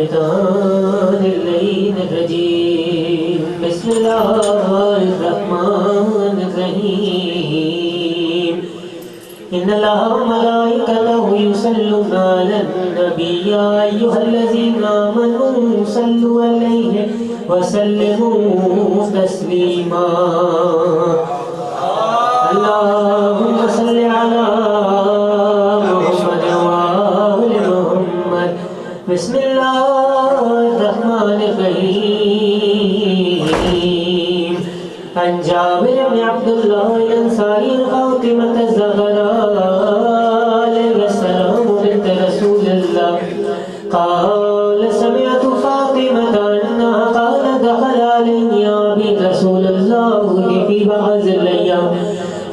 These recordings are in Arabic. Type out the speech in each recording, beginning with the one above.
الشيطان الرجيم بسم الله الرحمن الرحيم إن الله وملائكته يصلون على النبي يا أيها الذين آمنوا صلوا عليه وسلموا تسليما اللهم صل على محمد وآل محمد بسم الله الرحمن الرحيم عن جابر بن عبد الله الأنصاري فاطمة الزهراء عليه السلام بنت رسول الله قال سمعت فاطمة أنها قالت دخل علي أبي رسول الله في بعض الأيام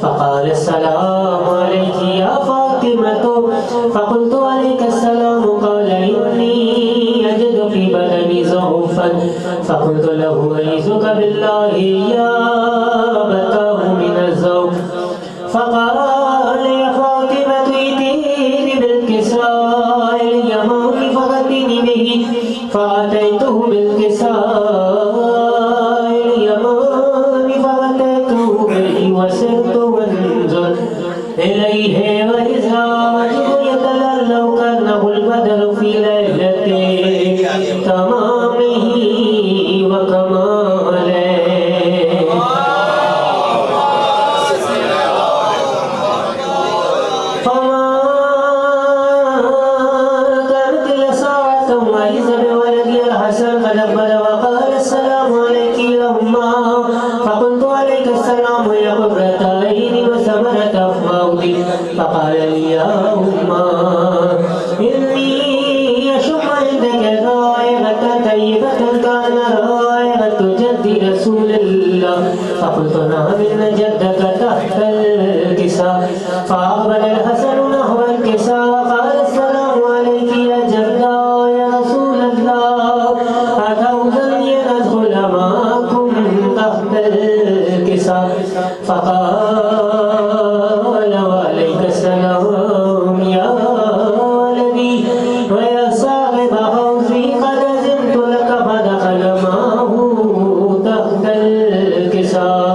فقال السلام عليك يا فاطمة فقلت عليك السلام قال إني أجد في بدني ضعفا فقلت له أعيذك بالله يا أبتاه من الذوق فقال يا فاطمة ائتيني بالكساء اليماني فغطني به فأتيته بالكساء اليماني فأتيته به وسرت وانظر إليه وإذا وجه يتلألأ كأنه البدر في ليلة تمامه وكماله فما كانت إلا ساعة وإذا بولدي الحسن قد أقبل وقال السلام عليك يا أمه فقلت عليك السلام يا قرة عيني وثمرة أفؤادي فقال لي يا أمه إني أشم عندك رائحة طيبة كان رائحة جد رسول الله فقلت نعم إن جدك تحت الكساء فأقبل الحسن نحو الكساء وقال السلام عليك يا جدا يا رسول الله أتوزني أن أدخل معكم تحت الكساء فقال وعليك السلام يا ولدي ويا صاحب حوزي قد أذنت لك فدخل معه تحت الكساء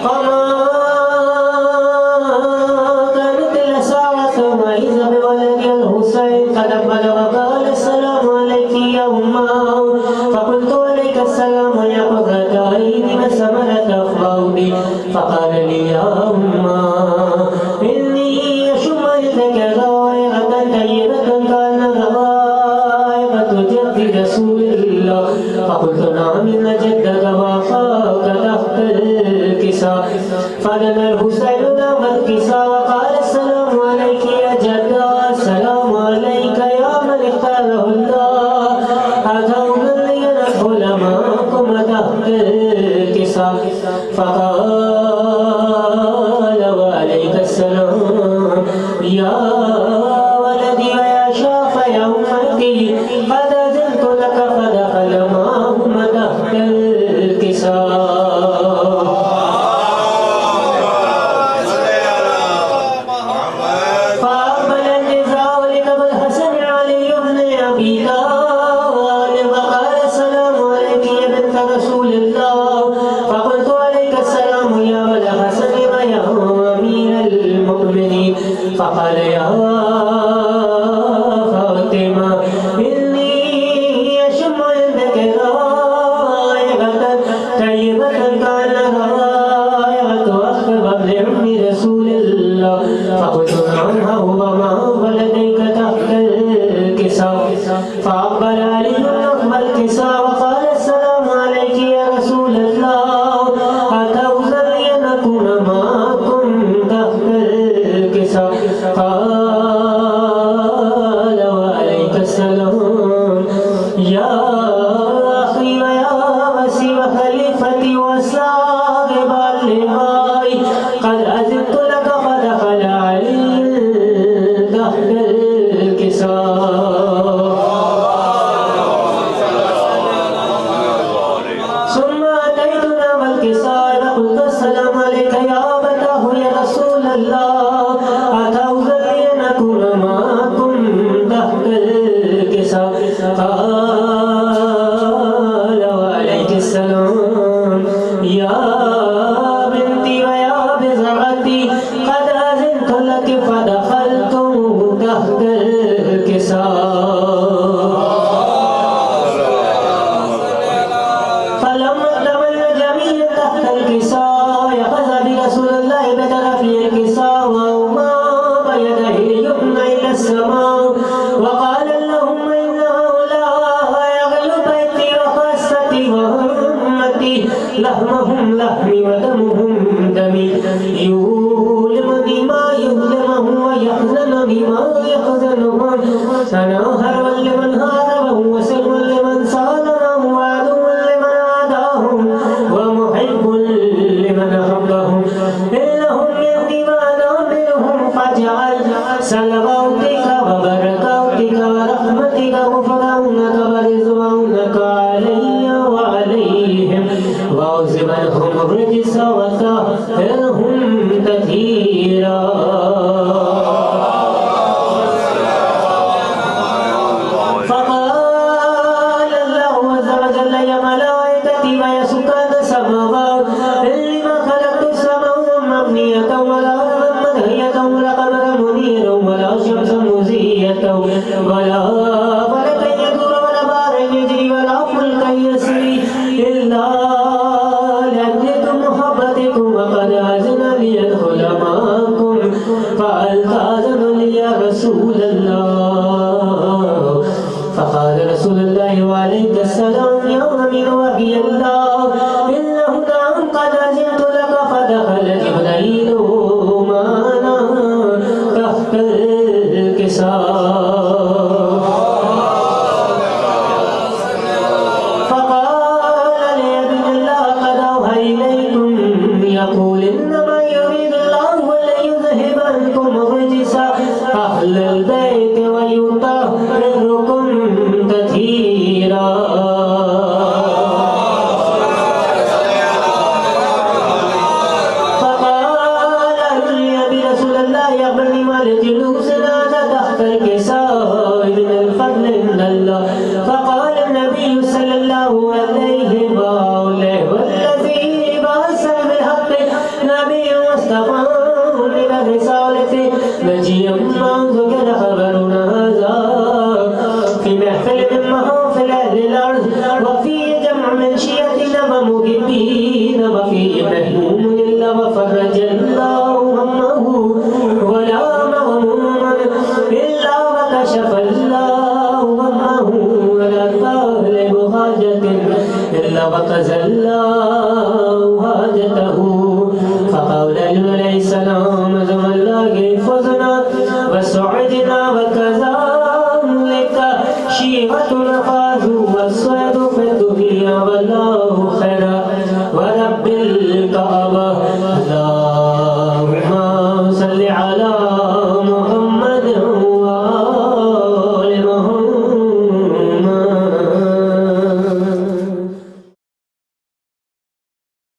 فما كانت إلا ساعة وإذا بولدي الحسين قد أقبل وقال السلام عليك يا أمه فقلت عليك السلام يا قرة عيني وثمرة أفؤادي فقال لي يا أمه إني أشم عندك رائحة طيبة كان رائحة جد رسول الله فقلت نعم إن جدك وافاك تحت الكساء فدنا الحسين نحو الكساء وقال السلام عليك يا جدا السلام عليك يا من اختاره الله أتونا لندخل معكم تحت الكساء فقال وعليك السلام يا ولدي ويا شاف يا أمتي قد أذنت لك فدخل معهم تحت الكساء فأقبل النزاع لأبي الحسن علي بن أبي طالب وقال السلام عليك يا بنت رسول الله فقلت عليك السلام يا أبا الحسن ويا أمير المؤمنين فقال يا فاطمة إني أشم عندك رائحة طيبة كان رائحة أخبر ابن عم رسول الله فقلت عنها وما ولديك تحت الكساء فأقبل علي نحو الكساء وقال السلام عليك يا رسول الله أتوزني أن أكون معكم تحت الكساء قال وعليك السلام يا أخي ويا وسي وخليفتي وصاحب اللواء قد أذنت لك فدخل علي تحت الكساء ثم أتيتنا والكساء فقلت السلام عليك يا أبتاه يا رسول الله أتوزني उम्मती क़द अज़नतु लकी फ़दख़ल्तु तहतल किसा फलम्मा तमन्ना जमीअन तहतल किसा यक़ज़ा बिरसूलिल्लाहि बितरफ़िल किसा व हुमा बियदिहि युमना इला अस्समा व क़ाल अल्लाहुम्मा इन्ना हाउला'i अहलु बैती व ख़ास्सती व उम्मती लहमुहुम लहमी व दमुहुम दमी युलिमुनी मा युलिमुहु व यहज़नुनी मा यहज़नुहु अना हरवन लिमन हारबहु व सलवन लिमन सालमहु व अदुव्वन लिमन आदाहु व मुहिब्बुन लिमन अहब्बहु इन्नहुम यन्नी व अना मिनहुम फजअल सलवातिका व बरकातिका व रहमतिका गुफ़रानका व रिज़वानका अलैया व अलैहिम वाग़फ़िर लहुम रिज्स व तहहिरहुम तत्हीरा فقال الله عز وجل يا ملائكتي ويا سكان السماوات لما خلقت السماء مبنية ولا أرضا مدهية ولا قمرا منيرا ولا شمسا مزية ولا فلكا يدور ولا بحرا يجري ولا فلكا يسري إلا لأجل محبتكم وقد أذن لي أدخل معكم فهل تأذن لي يا رسول الله فقال رسول الله عليه السلام يا أمير وحي الله إنه نعم قد أذنت لك فدخل جبريل معنا تحت الكساء فقال لي أبن الله قد أوحى إليكم يقول إنما يريد الله ليذهب عنكم الرجس أهل البيت ويطهركم تطهيرا فقال لي برسول الله أخبرني ما لجلوس هذا تحت الكساء من الفضل عند الله فقال النبي صلى الله عليه وآله والذي بعث بالحق نبي مصطفى من الرسالة نجيا ما ذكر خبرنا هذا في محفل من محافل أهل الأرض وفي جمع من شيعتنا ومحبين وفي محموم إلا وفرج الله همه ولا مغموم إلا وكشف الله همه ولا طالب حاجة إلا وقضى الله حاجته فقال عليه السلام زم الله فزنا وسعدنا وكذلك شيعة الغاز والصيد في الدنيا والله خير ورب الكعبة اللهم صل على